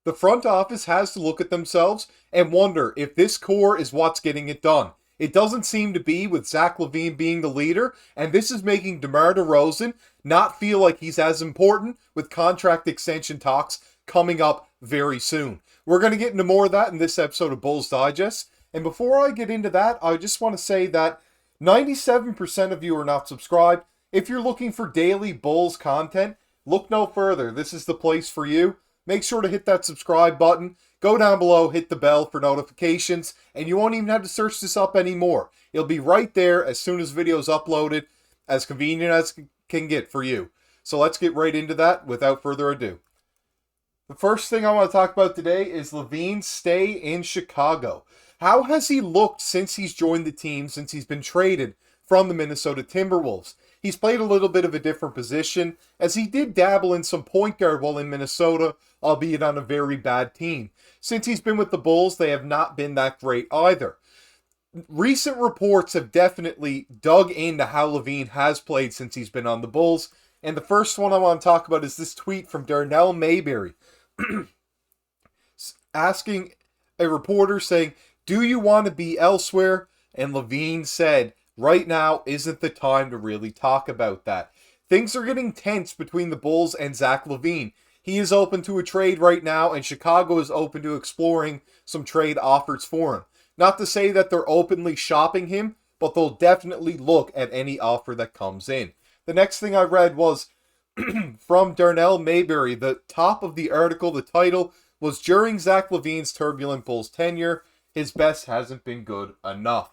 The front office has to look at themselves and wonder if this core is what's getting it done. It doesn't seem to be, with Zach LaVine being the leader, and this is making DeMar DeRozan not feel like he's as important, with contract extension talks coming up very soon. We're going to get into more of that in this episode of Bulls Digest. And before I get into that, I just want to say that 97% of you are not subscribed. If you're looking for daily Bulls content, look no further. This is the place for you. Make sure to hit that subscribe button. Go down below, hit the bell for notifications, and you won't even have to search this up anymore. It'll be right there as soon as video's uploaded, as convenient as can get for you. So let's get right into that without further ado. The first thing I want to talk about today is LaVine's stay in Chicago. How has he looked since he's joined the team, since he's been traded from the Minnesota Timberwolves? He's played a little bit of a different position, as he did dabble in some point guard while in Minnesota, albeit on a very bad team. Since he's been with the Bulls, they have not been that great either. Recent reports have definitely dug into how LaVine has played since he's been on the Bulls, and the first one I want to talk about is this tweet from Darnell Mayberry, asking a reporter saying, "Do you want to be elsewhere?" And LaVine said, "Right now isn't the time to really talk about that." Things are getting tense between the Bulls and Zach LaVine. He is open to a trade right now, and Chicago is open to exploring some trade offers for him. Not to say that they're openly shopping him, but they'll definitely look at any offer that comes in. The next thing I read was from Darnell Mayberry. The top of the article, the title was, "During Zach LaVine's turbulent Bulls tenure, his best hasn't been good enough."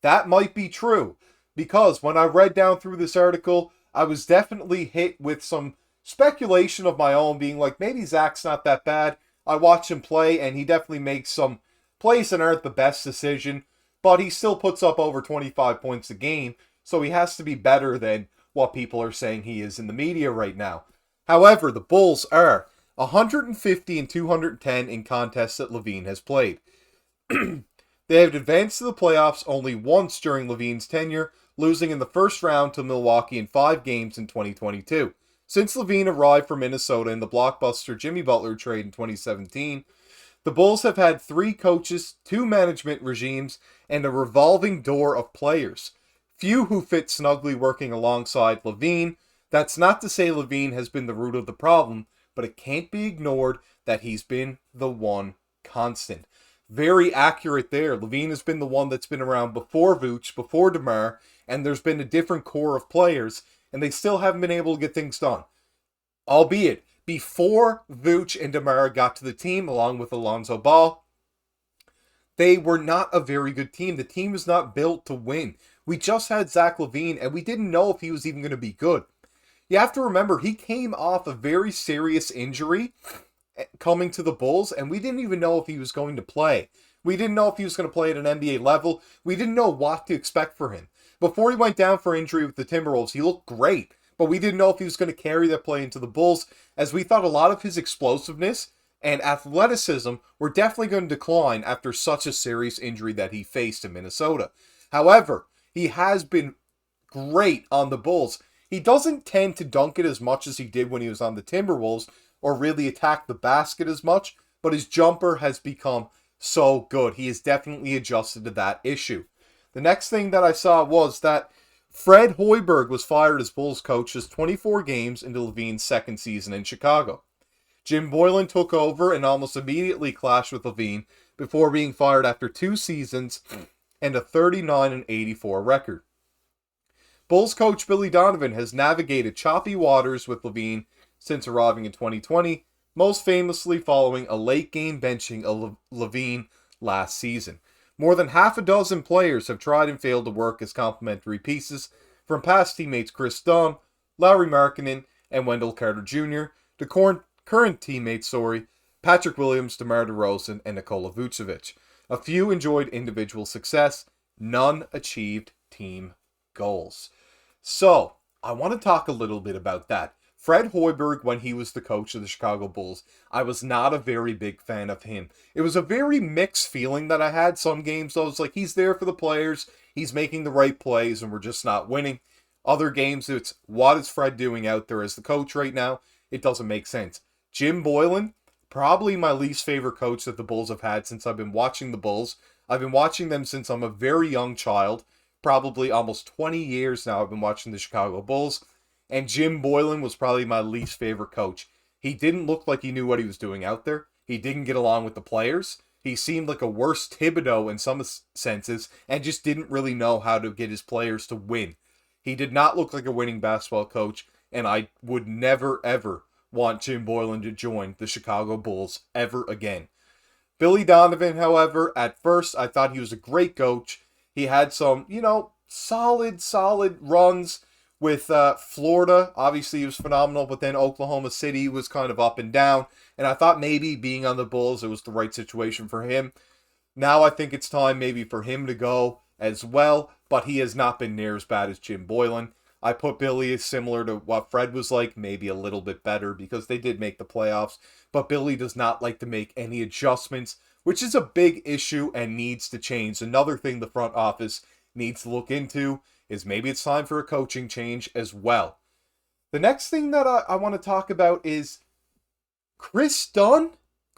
That might be true, because when I read down through this article, I was definitely hit with some speculation of my own, being like, maybe Zach's not that bad. I watch him play, and he definitely makes some plays that aren't the best decision, but he still puts up over 25 points a game, so he has to be better than what people are saying he is in the media right now. However, the Bulls are 150 and 210 in contests that LaVine has played. They have advanced to the playoffs only once during LaVine's tenure, losing in the first round to Milwaukee in 5 games in 2022. Since LaVine arrived for Minnesota in the blockbuster Jimmy Butler trade in 2017, the Bulls have had 3 coaches, 2 management regimes, and a revolving door of players. Few who fit snugly working alongside LaVine. That's not to say LaVine has been the root of the problem, but it can't be ignored that he's been the one constant. Very accurate there. LaVine has been the one that's been around before Vooch, before DeMar, and there's been a different core of players, and they still haven't been able to get things done. Albeit, before Vooch and DeMar got to the team, along with Lonzo Ball, they were not a very good team. The team was not built to win. We just had Zach LaVine, and we didn't know if he was even going to be good. You have to remember, he came off a very serious injury coming to the Bulls, and we didn't even know if he was going to play. We didn't know if he was going to play at an NBA level. We didn't know what to expect for him. Before he went down for injury with the Timberwolves, he looked great, but we didn't know if he was going to carry that play into the Bulls, as we thought a lot of his explosiveness and athleticism were definitely going to decline after such a serious injury that he faced in Minnesota. However, he has been great on the Bulls. He doesn't tend to dunk it as much as he did when he was on the Timberwolves, or really attack the basket as much, but his jumper has become so good. He has definitely adjusted to that issue. The next thing that I saw was that Fred Hoiberg was fired as Bulls coach just 24 games into LaVine's second season in Chicago. Jim Boylan took over and almost immediately clashed with LaVine before being fired after 2 seasons and a 39-84 record. Bulls coach Billy Donovan has navigated choppy waters with LaVine since arriving in 2020, most famously following a late-game benching of LaVine last season. More than half a dozen players have tried and failed to work as complementary pieces, from past teammates Chris Dunn, Lauri Markkanen, and Wendell Carter Jr., to current teammates, Patrick Williams, DeMar DeRozan, and Nikola Vucevic. A few enjoyed individual success, none achieved team goals. So, I want to talk a little bit about that. Fred Hoiberg, when he was the coach of the Chicago Bulls, I was not a very big fan of him. It was a very mixed feeling that I had. Some games, I was like, he's there for the players, he's making the right plays, and we're just not winning. Other games, it's, what is Fred doing out there as the coach right now? It doesn't make sense. Jim Boylan, probably my least favorite coach that the Bulls have had since I've been watching the Bulls. I've been watching them since I'm a very young child, probably almost 20 years now I've been watching the Chicago Bulls, and Jim Boylen was probably my least favorite coach. He didn't look like he knew what he was doing out there. He didn't get along with the players. He seemed like a worse Thibodeau in some senses and just didn't really know how to get his players to win. He did not look like a winning basketball coach, and I would never, ever want Jim Boylen to join the Chicago Bulls ever again. Billy Donovan, however, at first I thought he was a great coach. He had some, solid runs with Florida. Obviously, he was phenomenal, but then Oklahoma City was kind of up and down. And I thought maybe being on the Bulls, it was the right situation for him. Now I think it's time maybe for him to go as well, but he has not been near as bad as Jim Boylen. I put Billy as similar to what Fred was like, maybe a little bit better because they did make the playoffs, but Billy does not like to make any adjustments, which is a big issue and needs to change. Another thing the front office needs to look into is maybe it's time for a coaching change as well. The next thing that I want to talk about is Chris Dunn,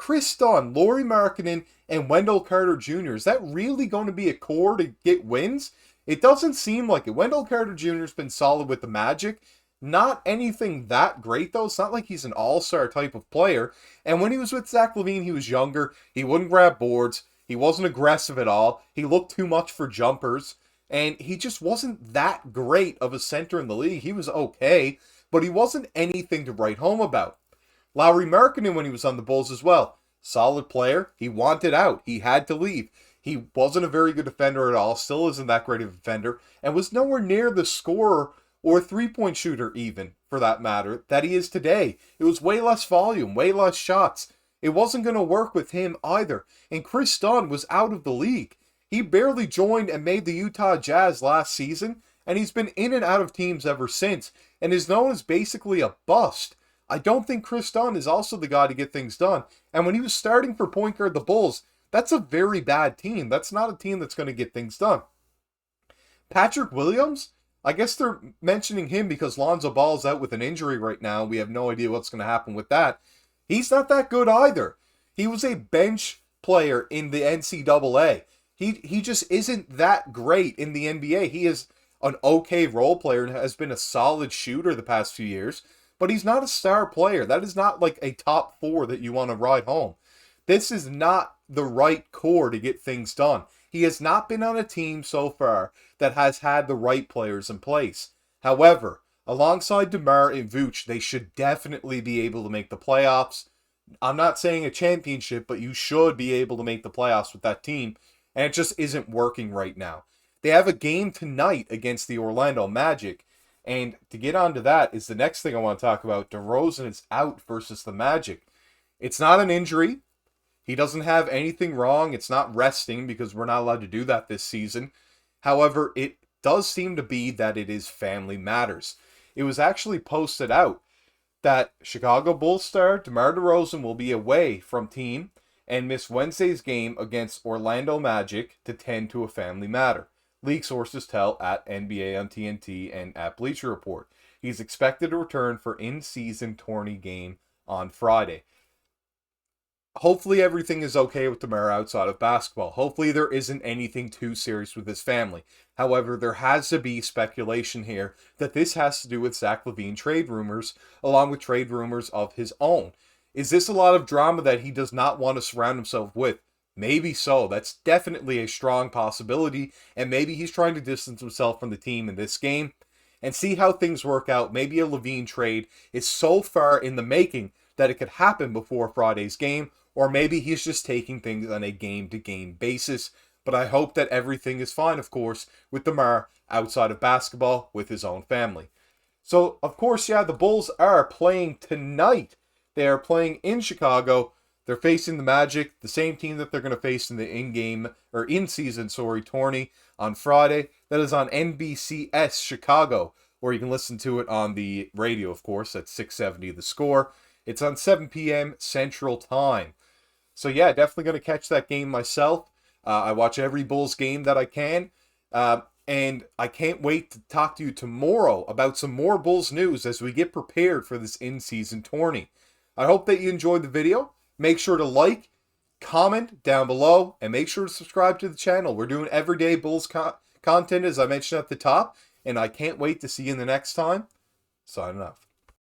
Lauri Markkanen, and Wendell Carter Jr. Is that really going to be a core to get wins? It doesn't seem like it. Wendell Carter Jr. has been solid with the Magic. Not anything that great, though. It's not like he's an all-star type of player. And when he was with Zach LaVine, he was younger. He wouldn't grab boards. He wasn't aggressive at all. He looked too much for jumpers. And he just wasn't that great of a center in the league. He was okay, but he wasn't anything to write home about. Lauri Markkanen, when he was on the Bulls as well, solid player. He wanted out. He had to leave. He wasn't a very good defender at all, still isn't that great of a defender, and was nowhere near the scorer or three-point shooter even, for that matter, that he is today. It was way less volume, way less shots. It wasn't going to work with him either. And Chris Dunn was out of the league. He barely joined and made the Utah Jazz last season, and he's been in and out of teams ever since, and is known as basically a bust. I don't think Chris Dunn is also the guy to get things done. And when he was starting for point guard the Bulls, that's a very bad team. That's not a team that's going to get things done. Patrick Williams, I guess they're mentioning him because Lonzo Ball is out with an injury right now. We have no idea what's going to happen with that. He's not that good either. He was a bench player in the NCAA. He just isn't that great in the NBA. He is an okay role player and has been a solid shooter the past few years, but he's not a star player. That is not like a top four that you want to ride home. This is not the right core to get things done. He has not been on a team so far that has had the right players in place. However, alongside DeMar and Vooch, they should definitely be able to make the playoffs. I'm not saying a championship, but you should be able to make the playoffs with that team, and it just isn't working right now. They have a game tonight against the Orlando Magic, and to get onto that is the next thing I want to talk about. DeRozan is out versus the Magic. It's not an injury. He doesn't have anything wrong. It's not resting because we're not allowed to do that this season. However, it does seem to be that it is family matters. It was actually posted out that Chicago Bulls star DeMar DeRozan will be away from team and miss Wednesday's game against Orlando Magic to tend to a family matter. League sources tell at NBA on TNT and at Bleacher Report. He's expected to return for in-season tourney game on Friday. Hopefully everything is okay with DeMar outside of basketball. Hopefully there isn't anything too serious with his family. However, there has to be speculation here that this has to do with Zach LaVine trade rumors, along with trade rumors of his own. Is this a lot of drama that he does not want to surround himself with? Maybe so. That's definitely a strong possibility, and maybe he's trying to distance himself from the team in this game and see how things work out. Maybe a LaVine trade is so far in the making that it could happen before Friday's game, or maybe he's just taking things on a game-to-game basis. But I hope that everything is fine, of course, with DeMar outside of basketball with his own family. So, of course, yeah, the Bulls are playing tonight. They are playing in Chicago. They're facing the Magic, the same team that they're going to face in the in-season tourney on Friday. That is on NBCS Chicago, or you can listen to it on the radio, of course, at 670 The Score. It's on 7 p.m. Central Time. So yeah, definitely going to catch that game myself. I watch every Bulls game that I can. And I can't wait to talk to you tomorrow about some more Bulls news as we get prepared for this in-season tourney. I hope that you enjoyed the video. Make sure to like, comment down below, and make sure to subscribe to the channel. We're doing everyday Bulls content, as I mentioned at the top, and I can't wait to see you in the next time. Signing off.